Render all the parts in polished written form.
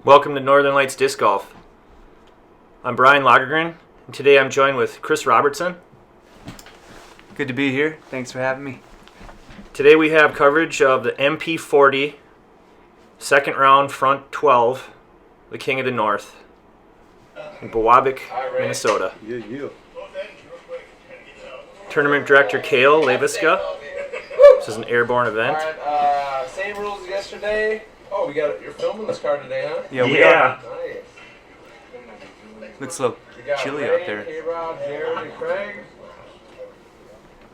Welcome to Northern Lights Disc Golf. I'm Brian Lagergren, and today I'm joined with Kris Robertson. Good to be here. Thanks for having me. Today we have coverage of the MP40 second round front 12, the King of the North, in Biwabik, Minnesota. Tournament director Kale Leviska. This is an airborne event. Alright, same rules as yesterday. Oh, you're filming this car today, huh? Yeah, we Yeah. Nice. Looks a little We got chilly Ray, out there. K-Rob, Jared, and Craig.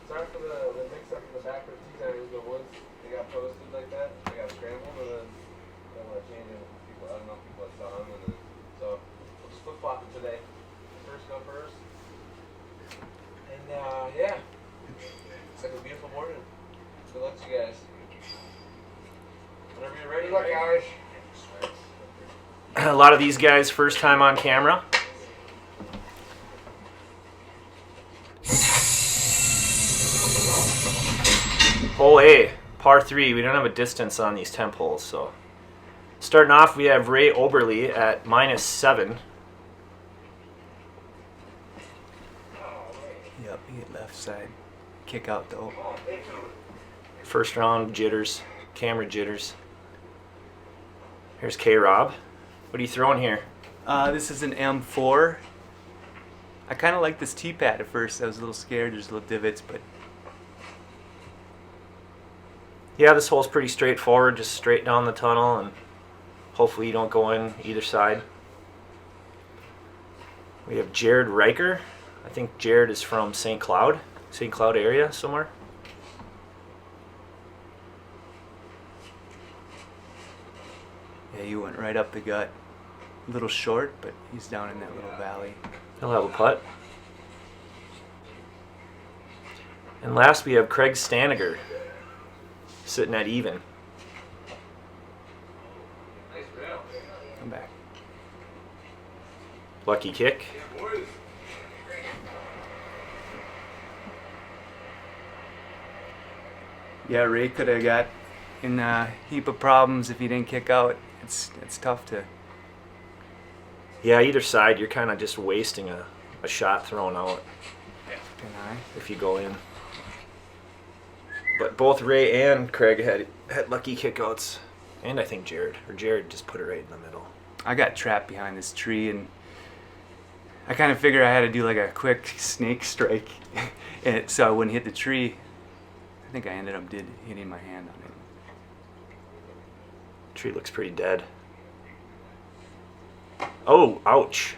Sorry for the mix-up in the back of the tee times. The woods, they got posted like that. They got scrambled, and then they want to change it. People, I don't know if people saw them, and then so we'll just flip-flop it today. First go first. And yeah, it's like a beautiful morning. Good luck to you guys. Whenever you're ready. Good luck, guys. A lot of these guys first time on camera. Hole A, par 3. We don't have a distance on these temp holes, so starting off we have Ray Oberly at -7. Yep, you get left side. Kick out though. First round jitters, camera jitters. Here's K-Rob. What are you throwing here? This is an M4. I kind of like this tee pad at first. I was a little scared. There's little divots, but Yeah, this hole's pretty straightforward, just straight down the tunnel, and hopefully you don't go in either side. We have Jared Raeker. I think Jared is from St. Cloud area somewhere. yeah, you went right up the gut. A little short, but he's down in that little valley. He'll have a putt. And last we have Craig Stainiger, sitting at even. Come back. Lucky kick. Yeah, Ray could have got in a heap of problems if he didn't kick out. It's tough to. Yeah, either side, you're kind of just wasting a shot thrown out deny. if you go in. But both Ray and Craig had lucky kickouts. And I think Jared just put it right in the middle. I got trapped behind this tree, and I kind of figured I had to do like a quick snake strike, and so I wouldn't hit the tree. I think I ended up hitting my hand on it. Tree looks pretty dead. Oh, ouch.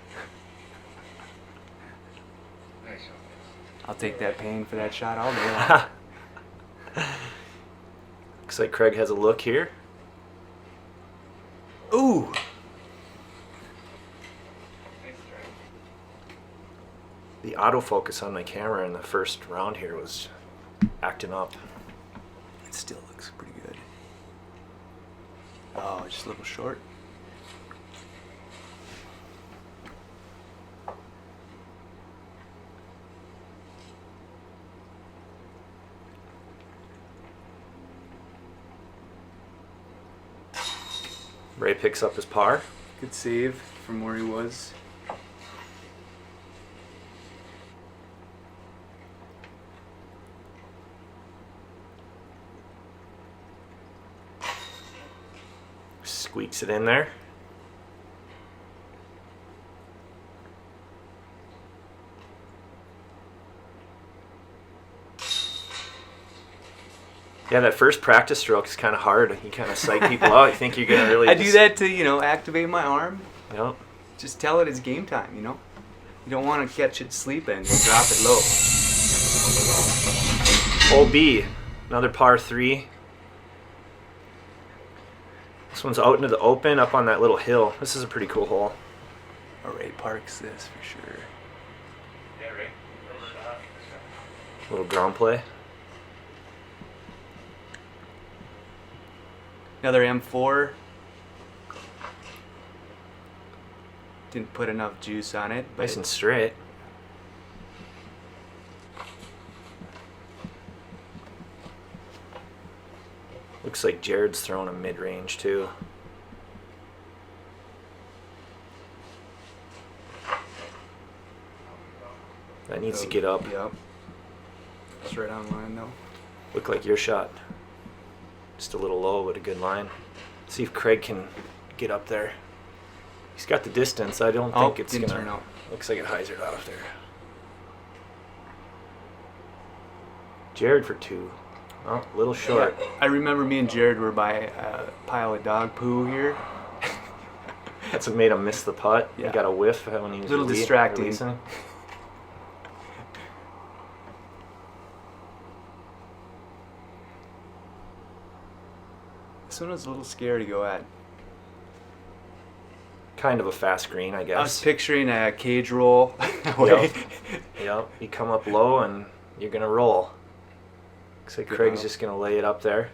I'll take that pain for that shot all day long. Looks like Craig has a look here. Ooh! The autofocus on my camera in the first round here was acting up. It still looks pretty good. Oh, just a little short. Ray picks up his par. Good save from where he was. Squeaks it in there. Yeah, that first practice stroke is kind of hard. You kind of psych people out. You think you're going to really I do that to, activate my arm. Yep. Just tell it it's game time, You don't want to catch it sleeping and drop it low. Hole B, another par 3. This one's out into the open up on that little hill. This is a pretty cool hole. Ray parks this for sure. Little ground play. Another M4. Didn't put enough juice on it. But Nice and straight. Looks like Jared's throwing a mid-range too. That needs to get up. Yep. It's right on line though. Look like your shot. Just a little low, but a good line. See if Craig can get up there. He's got the distance. I don't think it's didn't gonna. turn out. Looks like it hyzered off there. Jared for 2. Oh, a little short. Yeah, I remember me and Jared were by a pile of dog poo here. That's what made him miss the putt. Yeah. He got a whiff when he was Little distracting. releasing. This one was a little scary to go at. Kind of a fast green, I I was guess. picturing a cage roll. Yep. Yep. You come up low and you're gonna roll. Looks like Good Craig's job. just gonna lay it up there.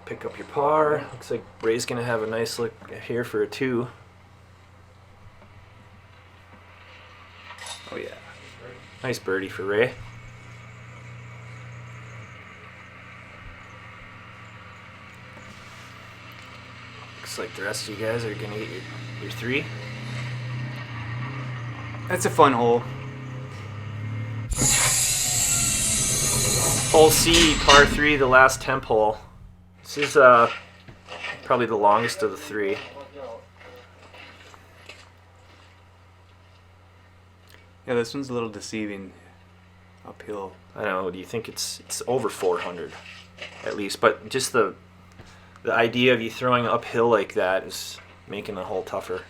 Pick up your par. Looks like Ray's gonna have a nice look here for a 2. Oh yeah. Nice birdie for Ray. Looks like the rest of you guys are gonna get your 3. That's a fun hole. Hole C, par 3, the last temp hole. This is probably the longest of the 3. Yeah, this one's a little deceiving uphill. I don't know. Do you think it's over 400 at least? But just the idea of you throwing uphill like that is making the hole tougher.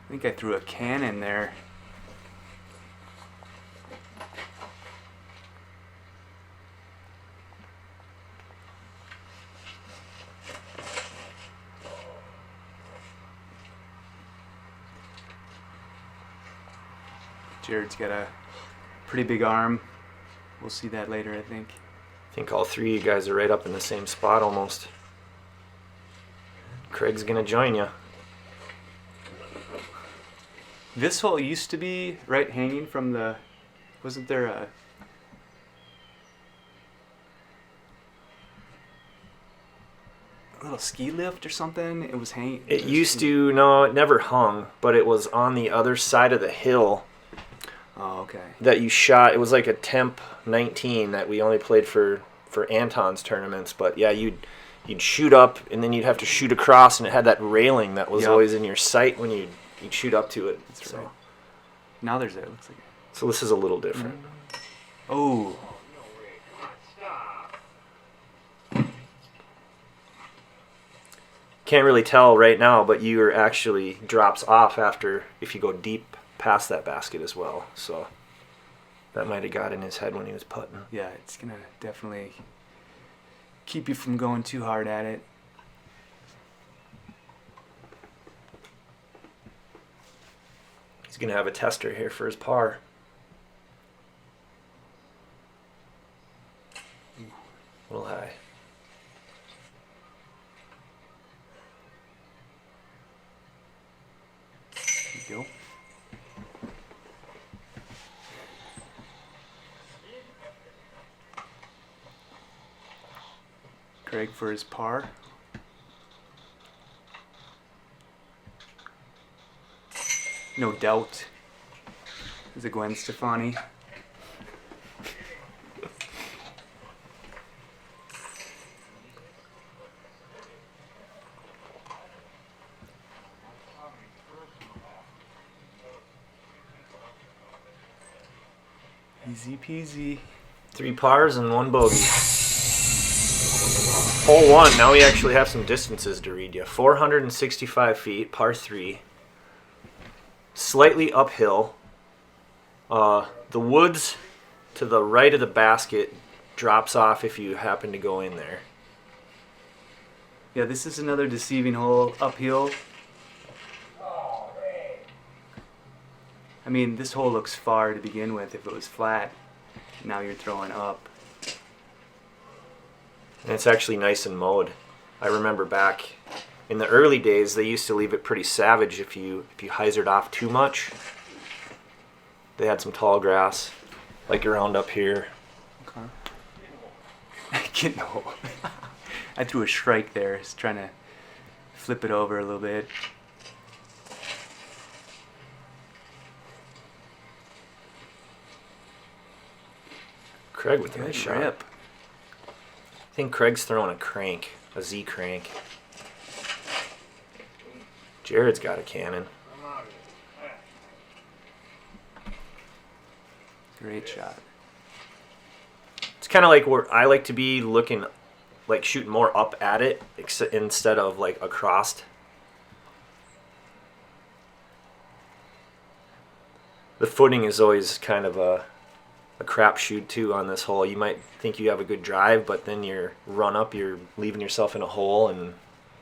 I think I threw a can in there. Jared's got a pretty big arm. We'll see that later, I think. I think all 3 of you guys are right up in the same spot almost. Craig's gonna join you. This hole used to be right hanging from the... Wasn't there a... little ski lift or something? It was hanging... It used to, no, it never hung, but it was on the other side of the hill Oh, okay. that you shot. It was like a temp 19 that we only played for Anton's tournaments. But yeah, you'd shoot up and then you'd have to shoot across, and it had that railing that was Yep. always in your sight when you'd shoot up to it. That's So, right. Now there's it looks like. so this is a little different. Oh. Can't really tell right now, but you actually drops off after if you go deep past that basket as well. So that might have got in his head when he was putting. Yeah, it's gonna definitely keep you from going too hard at it. He's gonna have a tester here for his par. A little high. There you go. Craig for his par. No doubt. Is it Gwen Stefani? Easy peasy. 3 pars and 1 bogey. Hole 1, now we actually have some distances to read you. 465 feet, par 3. Slightly uphill. The woods to the right of the basket drops off if you happen to go in there. Yeah, this is another deceiving hole uphill. I mean, this hole looks far to begin with if it was flat. Now you're throwing up. And it's actually nice and mowed. I remember back in the early days, they used to leave it pretty savage if you hyzered off too much. They had some tall grass, like around up here. get in the hole. I threw a strike there, just trying to flip it over a little bit. Craig with a Good nice shot. rip. I think Craig's throwing a crank, a Z crank. Jared's got a cannon. Great shot. It's kind of like where I like to be looking, like shooting more up at it instead of like across. The footing is always kind of a crapshoot too on this hole. You might think you have a good drive, but then your run up, you're leaving yourself in a hole, and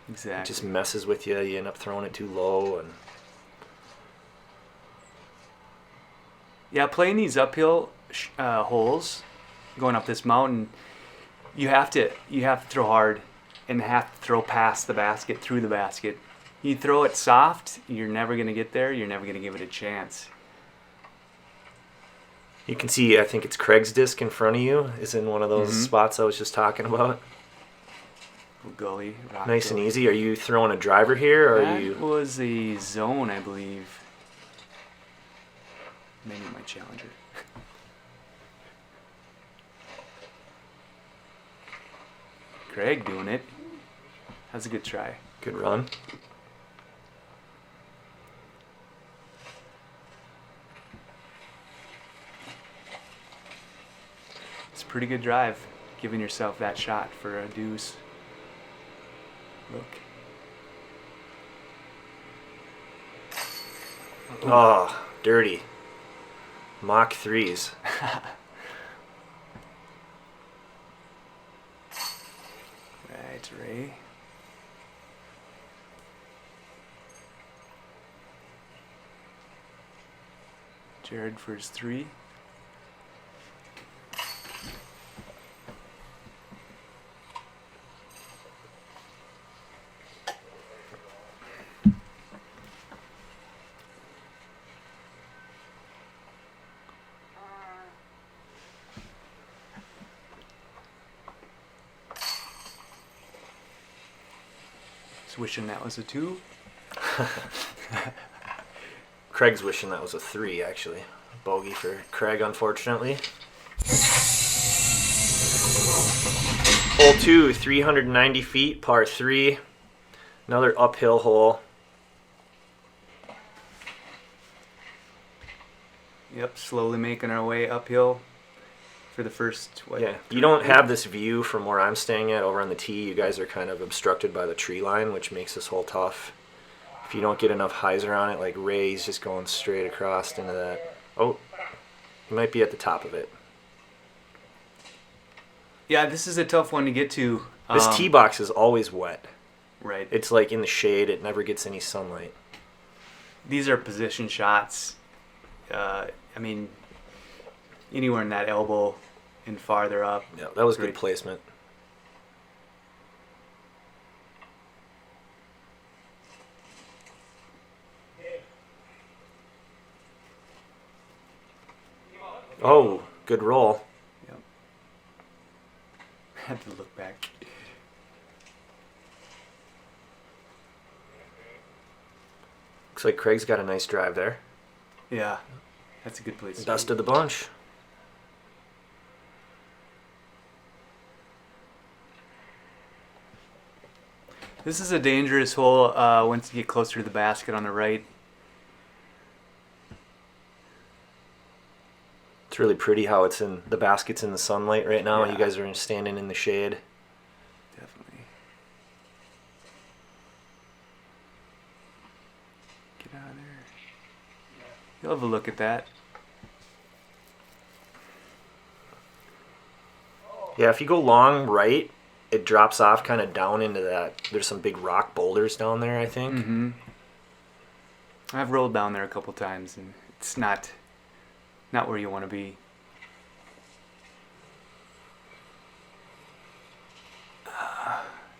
Exactly. it just messes with you. You end up throwing it too low, and Yeah, playing these uphill holes, going up this mountain, you have to throw hard and have to throw past the basket, through the basket. You throw it soft, you're never going to get there. You're never going to give it a chance. you can see. I think it's Craig's disc in front of you is in one of those spots I was just talking about. Gully, rock Nice and gully. easy. Are you throwing a driver here, or are That you? was a zone, I believe. Maybe my challenger. Craig doing it. That's a good try. Good run. It's a pretty good drive, giving yourself that shot for a deuce. Look. Oh, dirty. Mach 3s. Right, Ray. Jared for his 3. Just wishing that was a 2. Craig's wishing that was a 3, actually. Bogey for Craig, unfortunately. Hole 2, 390 feet, par 3. Another uphill hole. Yep, slowly making our way uphill for the first, what? Yeah, you don't have this view from where I'm staying at over on the tee. You guys are kind of obstructed by the tree line, which makes this hole tough. If you don't get enough hyzer on it, like Ray's just going straight across into that. Oh, he might be at the top of it. Yeah, this is a tough one to get to. This tee box is always wet. Right. It's like in the shade. It never gets any sunlight. These are position shots. I mean, anywhere in that elbow and farther up. Yeah, that was Great. good placement. Oh, good roll. Yep. Had to look back. Looks like Craig's got a nice drive there. Yeah, that's a good place. to Best be. of the bunch. This is a dangerous hole once you get closer to the basket on the right. It's really pretty how it's in the basket's in the sunlight right now. Yeah. You guys are standing in the shade. Definitely. Get out of there. You'll have a look at that. Yeah, if you go long right, it drops off kind of down into that. There's some big rock boulders down there, I think. Mm-hmm. I've rolled down there a couple times, and it's not where you want to be.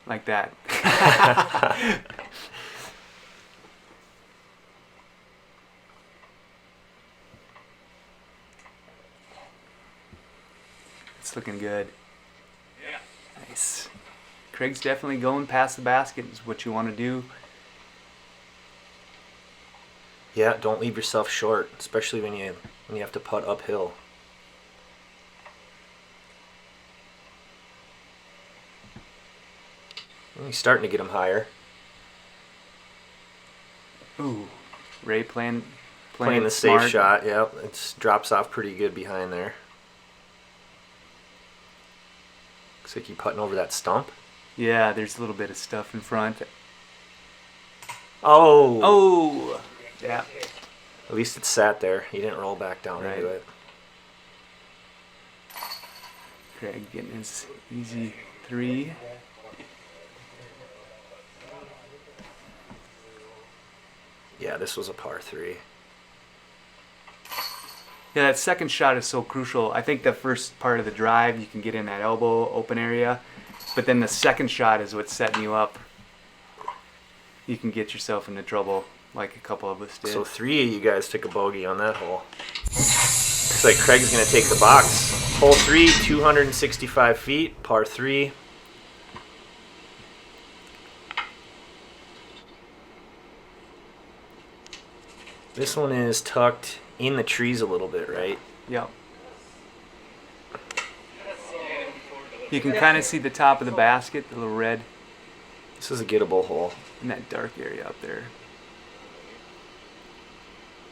Like that. It's looking good. Nice. Craig's definitely going past the basket is what you want to do. Yeah, don't leave yourself short, especially when you have to putt uphill. He's starting to get him higher. Ooh, Ray playing the smart. safe shot. Yep, it drops off pretty good behind there. Looks like you're putting over that stump. Yeah, there's a little bit of stuff in front. Oh. Oh. Yeah. At least it sat there. He didn't roll back down Right. into it. Craig getting his easy 3. Yeah, this was a par 3. Yeah, that second shot is so crucial. I think the first part of the drive, you can get in that elbow open area. But then the second shot is what's setting you up. You can get yourself into trouble like a couple of us did. So 3 of you guys took a bogey on that hole. Looks like Craig's going to take the box. Hole 3, 265 feet, par 3. This one is tucked in the trees a little bit, right? Yep. You can kind of see the top of the basket, the little red This is a gettable hole. in that dark area up there.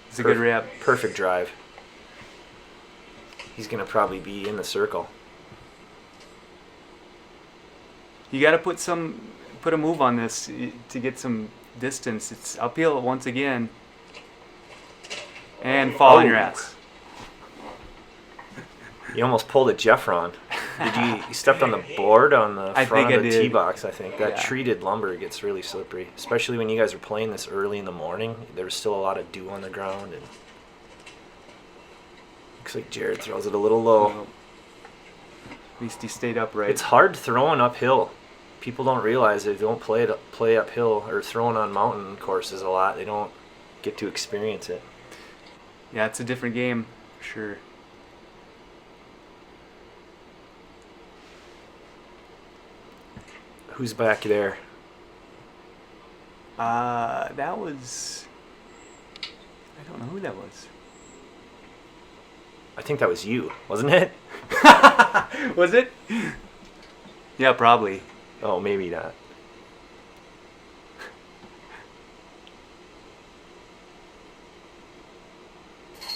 It's a good rep. Perfect drive. He's going to probably be in the circle. You got to put a move on this to get some distance. It's uphill once again. And fall on your ass. You almost pulled a Jeffron. You stepped on the board on the front of the tee box, I think. That treated lumber gets really slippery, especially when you guys are playing this early in the morning. There's still a lot of dew on the ground. And looks like Jared throws it a little low. At least he stayed upright. It's hard throwing uphill. People don't realize they don't play uphill or throwing on mountain courses a lot. They don't get to experience it. Yeah, it's a different game, for sure. Who's back there? That was... I don't know who that was. I think that was you, wasn't it? Was it? Yeah, probably. Oh, maybe not.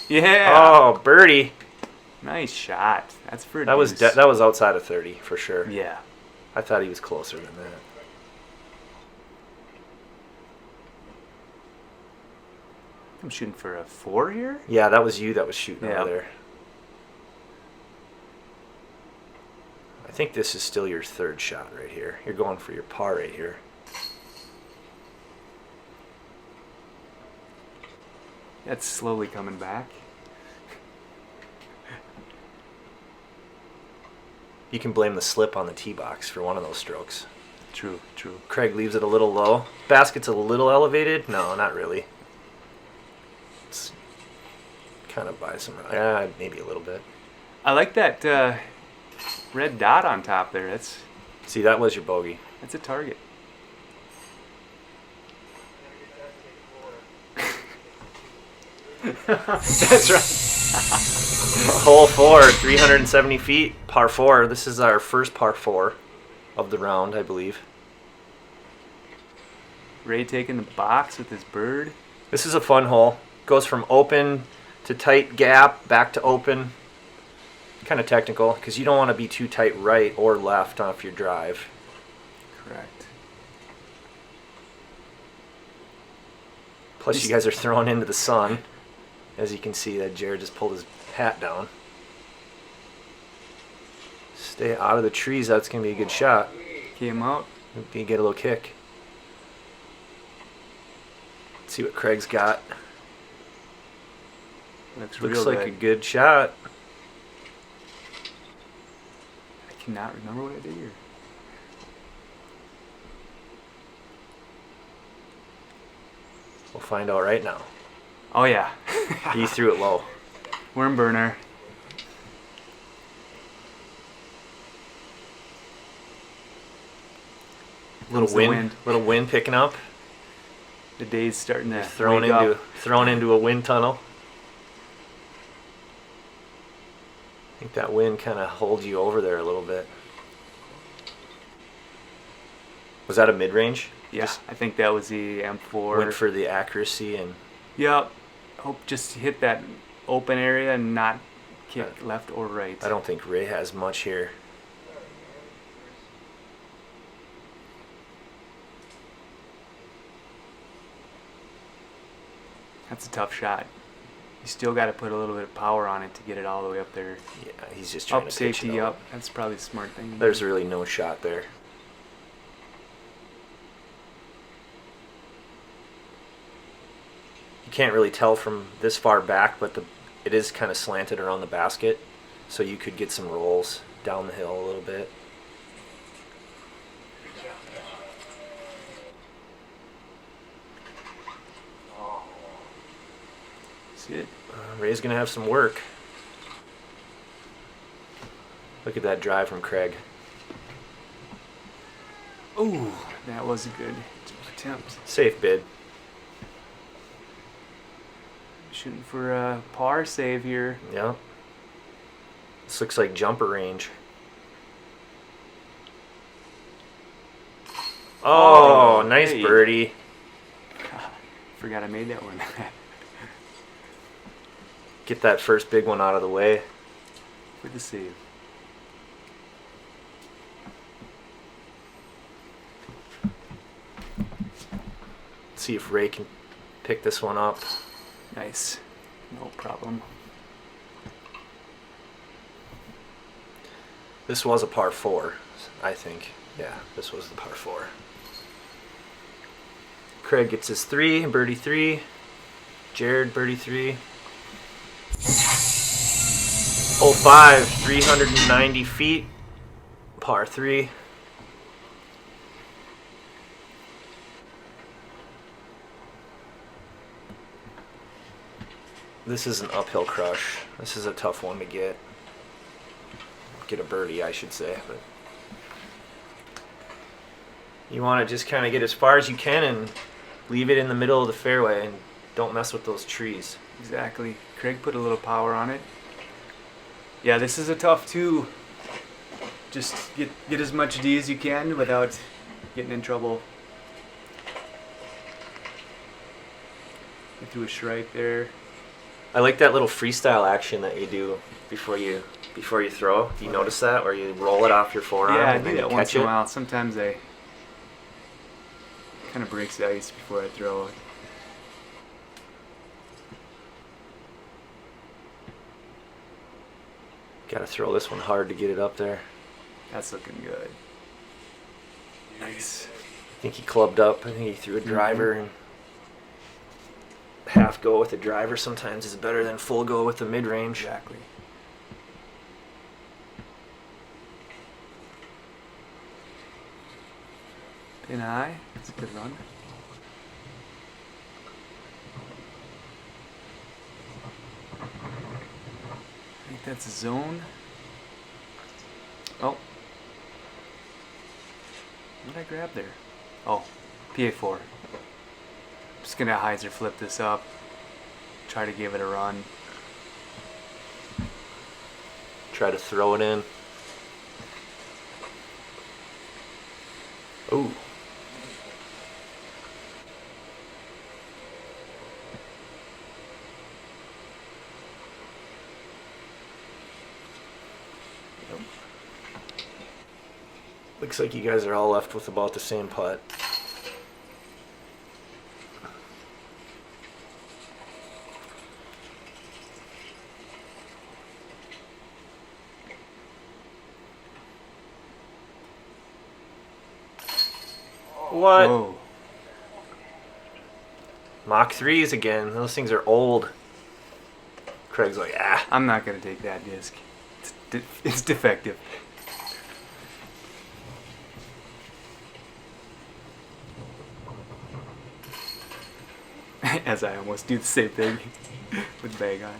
Yeah. Oh, birdie. Nice shot. That's for That was deuce. that was outside of 30 for sure. Yeah. I thought he was closer than that. I'm shooting for a 4 here. Yeah, that was you that was shooting over there. I think this is still your third shot right here. You're going for your par right here. That's slowly coming back. You can blame the slip on the tee box for one of those strokes. True, true. Craig leaves it a little low. Basket's a little elevated. No, not really. It's kind of by some, maybe a little bit. I like that red dot on top there. See, that was your bogey. That's a target. That's right. Hole 4, 370 feet, par 4. This is our first par 4 of the round, I believe. Ray taking the box with his bird. This is a fun hole. Goes from open to tight gap, back to open. Kind of technical, because you don't want to be too tight right or left off your drive. Correct. Plus, you guys are throwing into the sun. As you can see, that Jared just pulled his hat down. Stay out of the trees. That's going to be a good shot. Came out. You get a little kick. Let's see what Craig's got. Looks Looks real like good. a good shot. I cannot remember what I did here. We'll find out right now. Oh yeah. He threw it low. Worm burner. comes the wind. Little wind picking up. The day's starting to Thrown wake up. into a wind tunnel. I think that wind kind of holds you over there a little bit. Was that a mid-range? Yeah, I think that was the M4. Went for the accuracy and... Yep. Hope just hit that open area and not kick left or right. I don't think Ray has much here. That's a tough shot. You still got to put a little bit of power on it to get it all the way up there. Yeah, he's just trying Up, to pitch safety it up. That's probably the smart thing. There's really no shot there. You can't really tell from this far back, but it is kind of slanted around the basket, so you could get some rolls down the hill a little bit. See it? Ray's gonna have some work. Look at that drive from Craig. Ooh, that was a good attempt. Safe bid. Shooting for a par save here. Yeah. This looks like jumper range. Oh, nice hey. birdie. Forgot I made that one. Get that first big one out of the way. For the save. See if Ray can pick this one up. Nice. No problem. This was a par 4, I think. Yeah, this was the par 4. Craig gets his 3, birdie 3. Jared, birdie 3. Hole 5, 390 feet. Par 3. This is an uphill crush. This is a tough one to get. Get a birdie, I should say. But you want to just kind of get as far as you can and leave it in the middle of the fairway and don't mess with those trees. Exactly. Craig put a little power on it. Yeah, this is a tough 2. Just get as much D as you can without getting in trouble. I threw a strike there. I like that little freestyle action that you do before you throw. Do you notice that, where you roll it off your forearm Yeah, I and do then you that once catch in a it? while. Sometimes I kind of breaks the ice before I throw it. Got to throw this one hard to get it up there. That's looking good. Nice. I think he clubbed up. I think he threw a driver and half go with a driver sometimes is better than full go with the mid-range. Exactly. Pin high. That's a good run. I think that's a zone. Oh. What did I grab there? Oh, PA4. Just gonna hyzer flip this up. Try to give it a run. Try to throw it in. Ooh. Looks like you guys are all left with about the same putt. What? Whoa. Mach 3s again. Those things are old. Craig's like, ah. I'm not gonna take that disc. It's defective. As I almost do the same thing with bag on.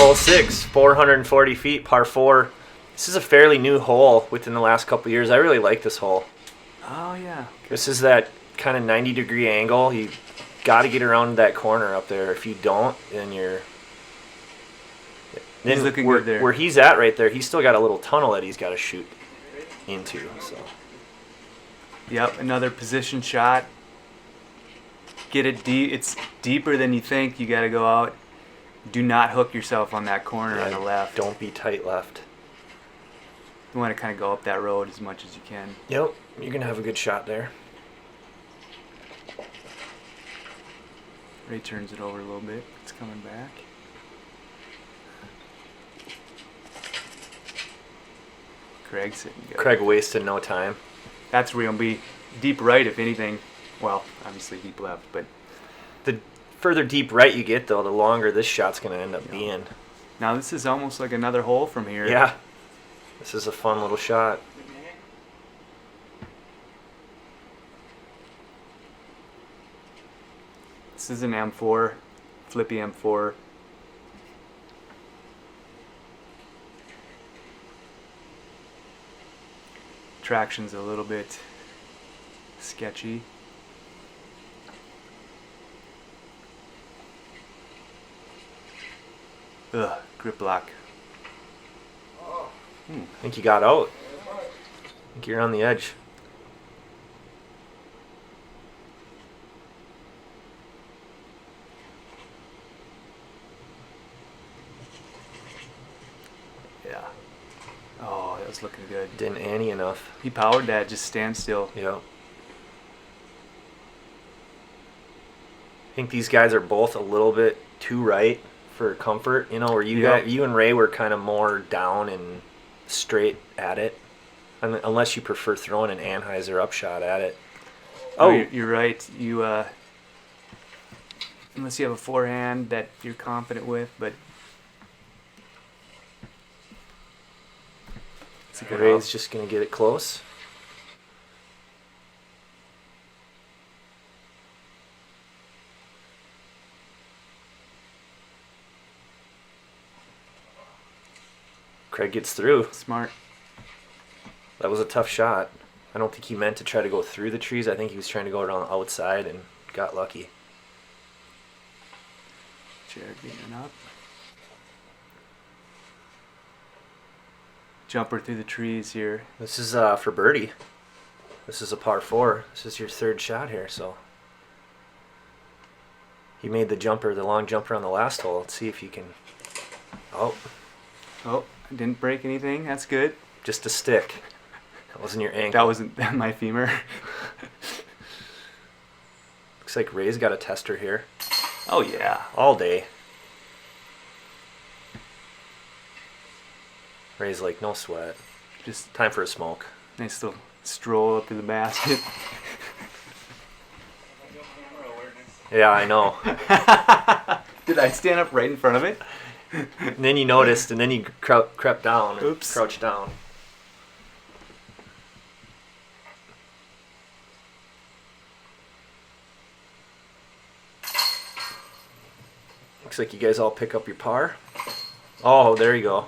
Hole 6, 440 feet, par 4. This is a fairly new hole within the last couple years. I really like this hole. Oh, yeah. This is that kind of 90-degree angle. You got to get around that corner up there. If you don't, then you're... Then He's looking where, good there. Where he's at right there, he's still got a little tunnel that he's got to shoot into. So Yep, another position shot. Get it deep. It's deeper than you think. You got to go out. Do not hook yourself on that corner on the left. Don't be tight left. You want to kind of go up that road as much as you can. Yep, you're going to have a good shot there. Ray turns it over a little bit. It's coming back. Craig's sitting good. Craig wasted no time. That's where you'll be deep right, if anything. Well, obviously deep left, but The further deep right you get, though, the longer this shot's going to end up being. now this is almost like another hole from here. Yeah, this is a fun little shot. This is an M4, flippy M4. Traction's a little bit sketchy. Ugh, grip lock. I think you got out. I think you're on the edge. Yeah. Oh, that was looking good. Didn't Annie enough. He powered that, just stand still. Yep. I think these guys are both a little bit too right for comfort. You know, where you and Ray were kind of more down and straight at it. Unless you prefer throwing an Anheuser upshot at it. Oh, you're right. You unless you have a forehand that you're confident with, but it's a good Ray's off. just going to get it close. Craig gets through. Smart. That was a tough shot. I don't think he meant to try to go through the trees. I think he was trying to go around the outside and got lucky. Jared getting up. Jumper through the trees here. This is for birdie. This is a par 4. This is your third shot here, so he made the jumper, the long jumper on the last hole. Let's see if you can. Oh, Didn't break anything. That's good. just a stick. That wasn't your ankle. That wasn't my femur. Looks like Ray's got a tester here Oh yeah. all day. Ray's like, no sweat. Just Time for a smoke. nice little stroll up to the basket. Yeah, I know. Did I stand up right in front of it? And then you noticed, and then you crept down. And Oops. Crouched down. Looks like you guys all pick up your par. Oh, there you go.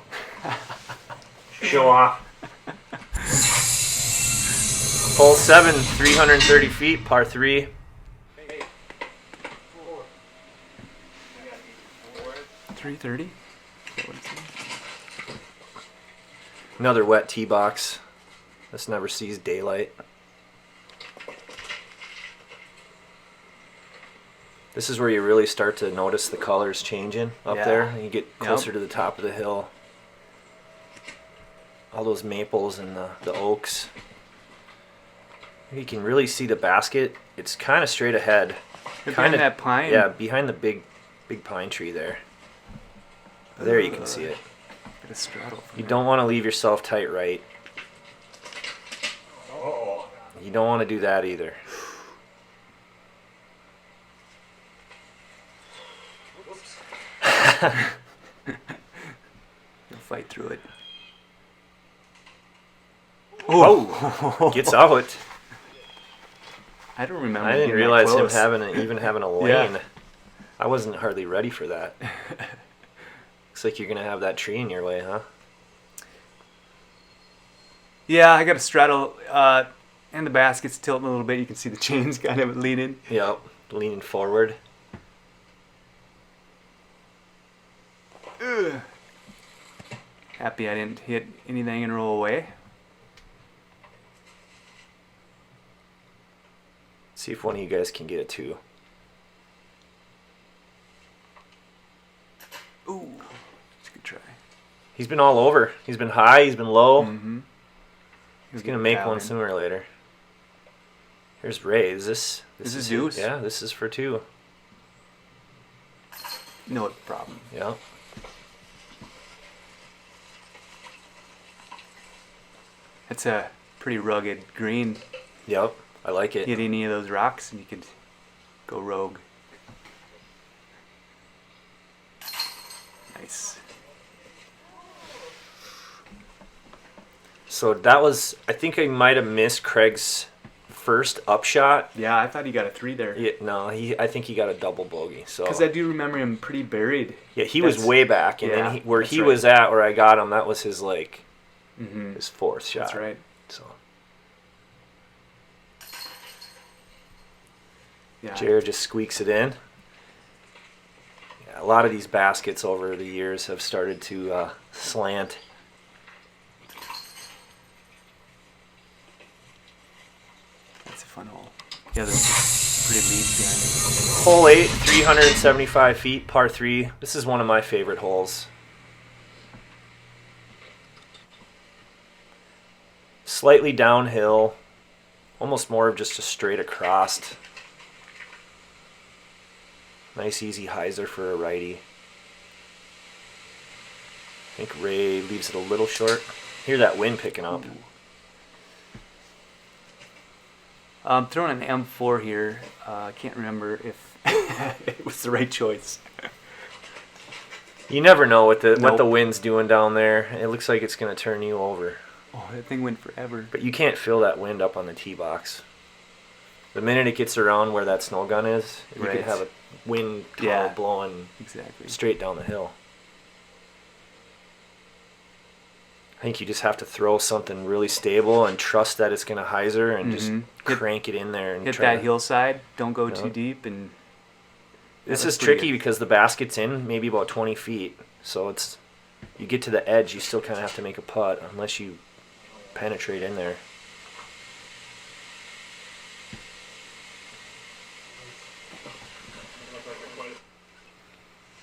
Show off. Hole 7, 330 feet, par 3. 330. Another wet tee box. This never sees daylight. This is where you really start to notice the colors changing up Yeah. there. And you get closer Yep. to the top of the hill. All those maples and the oaks. You can really see the basket. It's kind of straight ahead. Behind that pine. Yeah, behind the big pine tree there. There you can see it. Bit of straddle from You there. don't want to leave yourself tight right. You don't want to do that either. You'll fight through it. Oh, gets out. I don't remember. I didn't getting that realize him close. even having a lane. Yeah. I wasn't hardly ready for that. Looks Looks like you're gonna have that tree in your way, huh? Yeah, I got a straddle, and the basket's tilting a little bit. You can see the chains kind of leaning. Yep, leaning forward. Ugh. Happy I didn't hit anything and roll away. See if one of you guys can get it too. Ooh, that's a good try. He's been all over. He's been high, he's been low. Mm-hmm. He's gonna make one sooner or later. Here's Ray. Is this is deuce? Yeah, this is for 2. No problem. Yeah. It's a pretty rugged green. Yep. I like it. Hit any of those rocks and you could go rogue. Nice. So that was, I think I might have missed Craig's first upshot. Yeah, I thought he got a 3 there. Yeah, no, I think he got a double bogey. So Because I do remember him pretty buried. yeah, he was way back, and yeah, then where that's he right. was at, where I got him, that was his his 4th shot. That's right. So Yeah. Jared just squeaks it in. Yeah, a lot of these baskets over the years have started to slant. That's a fun hole. Yeah, there's some pretty leads behind it. Hole 8, 375 feet, par 3. This is one of my favorite holes. Slightly downhill, almost more of just a straight across. Nice easy hyzer for a righty. I think Ray leaves it a little short. Hear that wind picking up. I'm throwing an M4 here. I can't remember if it was the right choice. You never know what the Nope. wind's doing down there. It looks like it's going to turn you over. Oh, that thing went forever. But you can't feel that wind up on the tee box. The minute it gets around where that snow gun is, you Right. could have a wind tunnel Yeah. blowing Exactly. straight down the hill. I think you just have to throw something really stable and trust that it's going to hyzer and just crank it in there and Hit try that to, hillside. Don't go too Yeah. deep. And This that's is pretty tricky good. because the basket's in maybe about 20 feet. So it's, you get to the edge, you still kind of have to make a putt unless you penetrate in there.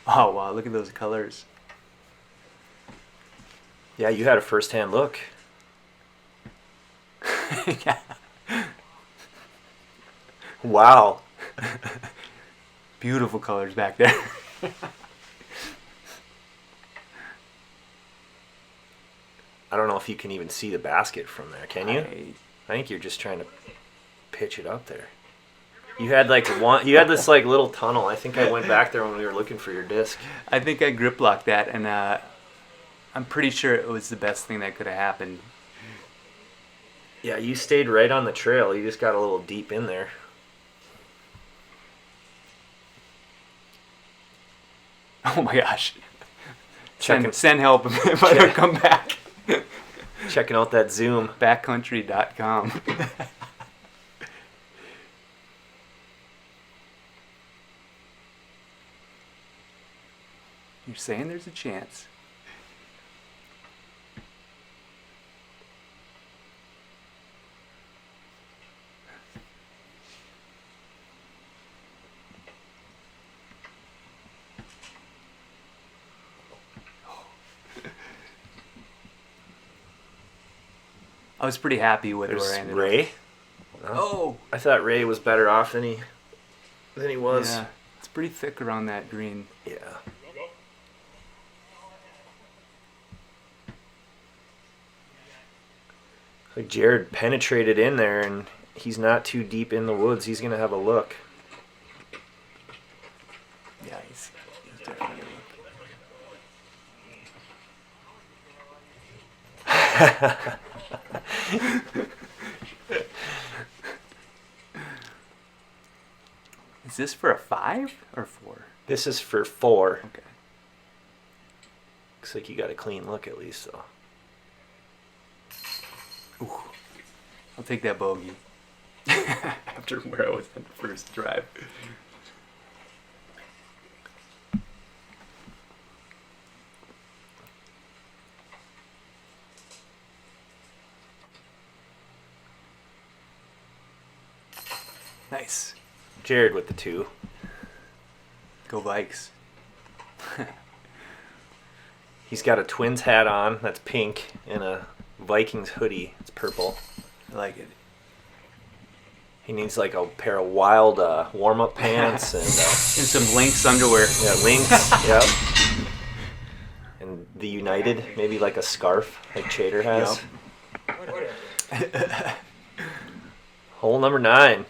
Oh wow! Look at those colors. Yeah, you had a first-hand look. Yeah. Wow. Beautiful colors back there. I don't know if you can even see the basket from there, can you? I think you're just trying to pitch it up there. You had this like little tunnel. I think I went back there when we were looking for your disc. I think I grip locked that, and I'm pretty sure it was the best thing that could have happened. Yeah, you stayed right on the trail. You just got a little deep in there. Oh my gosh! Checking- Send help if I don't come back. Checking out that zoom. Backcountry.com. You're saying there's a chance. I was pretty happy with where I There's ended Ray. up. Oh! I thought Ray was better off than he was. Yeah, it's pretty thick around that green. Yeah. Like Jared penetrated in there, and he's not too deep in the woods. He's gonna have a look. Yeah, he's definitely. Is this for a 5 or 4? This is for 4. Okay. Looks like you got a clean look at least, though. Ooh. I'll take that bogey. After where I was on the first drive. Nice. Jared with the 2. Go Vikes. He's got a Twins hat on. That's pink. And a Vikings hoodie. It's purple. I like it. He needs like a pair of wild warm-up pants and And some Lynx underwear. yeah, Lynx. Yep. And the United, maybe like a scarf like Chater has. Yep. Hole number 9.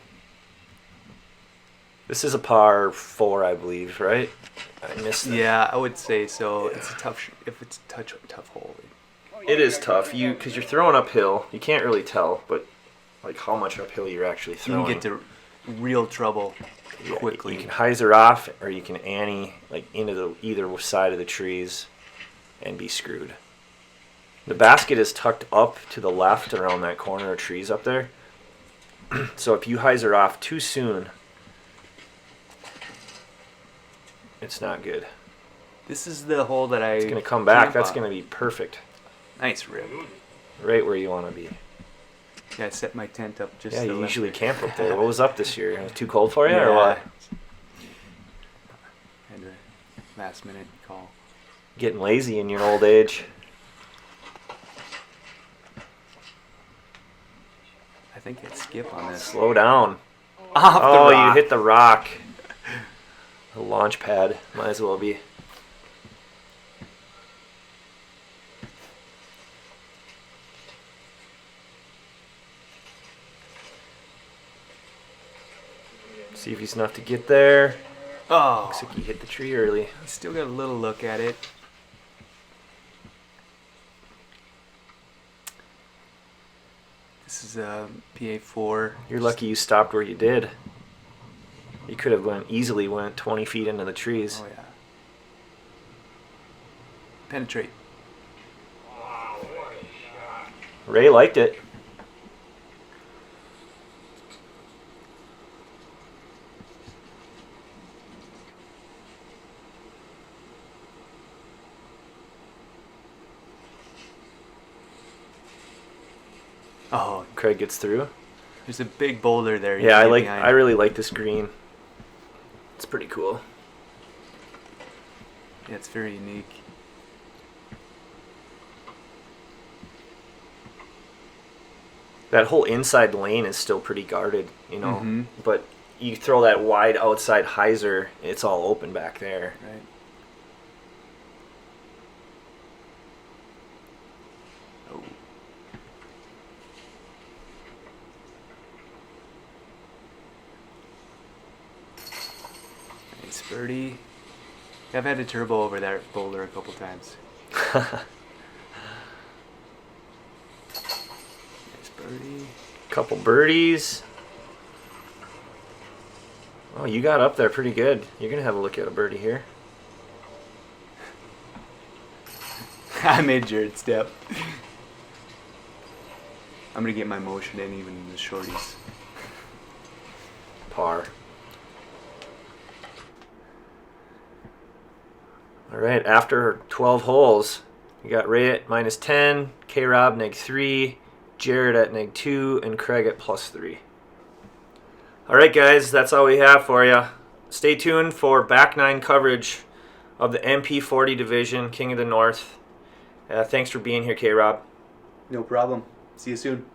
This is a par 4, I believe, right? I missed that. Yeah, I would say so. It's a tough. If it's a tough hole. It is tough, because you're throwing uphill. You can't really tell, but like how much uphill you're actually You throwing. can get to real trouble Yeah, quickly. You can hyzer off, or you can ante like into either side of the trees, and be screwed. The basket is tucked up to the left around that corner of trees up there. So if you hyzer off too soon, it's not good. This is the hole that I. It's gonna come back. camp That's on. gonna be perfect, Nice rip. right where you want to be. Yeah, I set my tent up just. Yeah, to the you left usually there. camp up there. What was up this year? Too cold for you, or what? Had a last minute call. Getting lazy in your old age. I think I'd skip on this. Slow down. Off the Oh, rock. you hit the rock. The launch pad. Might as well be. See if he's enough to get there. Oh, Looks like he hit the tree early. still got a little look at it. This is a PA4. You're lucky you stopped where you did. You could have easily went 20 feet into the trees. Oh yeah. Penetrate. Ray liked it. Oh, Craig gets through. there's a big boulder there. you Yeah, can get behind. I really like this green. It's pretty cool. Yeah, it's very unique. That whole inside lane is still pretty guarded, you know. Mhm. But you throw that wide outside hyzer, it's all open back there. Right. Oh. Nice birdie. I've had a turbo over that boulder a couple times. Nice birdie. Couple birdies. Oh, you got up there pretty good. You're gonna have a look at a birdie here. I made Jared step. I'm gonna get my motion in even in the shorties. Par. All right, after 12 holes, you got Ray at -10, K-Rob -3, Jared at -2, and Craig at +3. All right, guys, that's all we have for you. Stay tuned for back nine coverage of the MP40 division, King of the North. Thanks for being here, K-Rob. No problem. See you soon.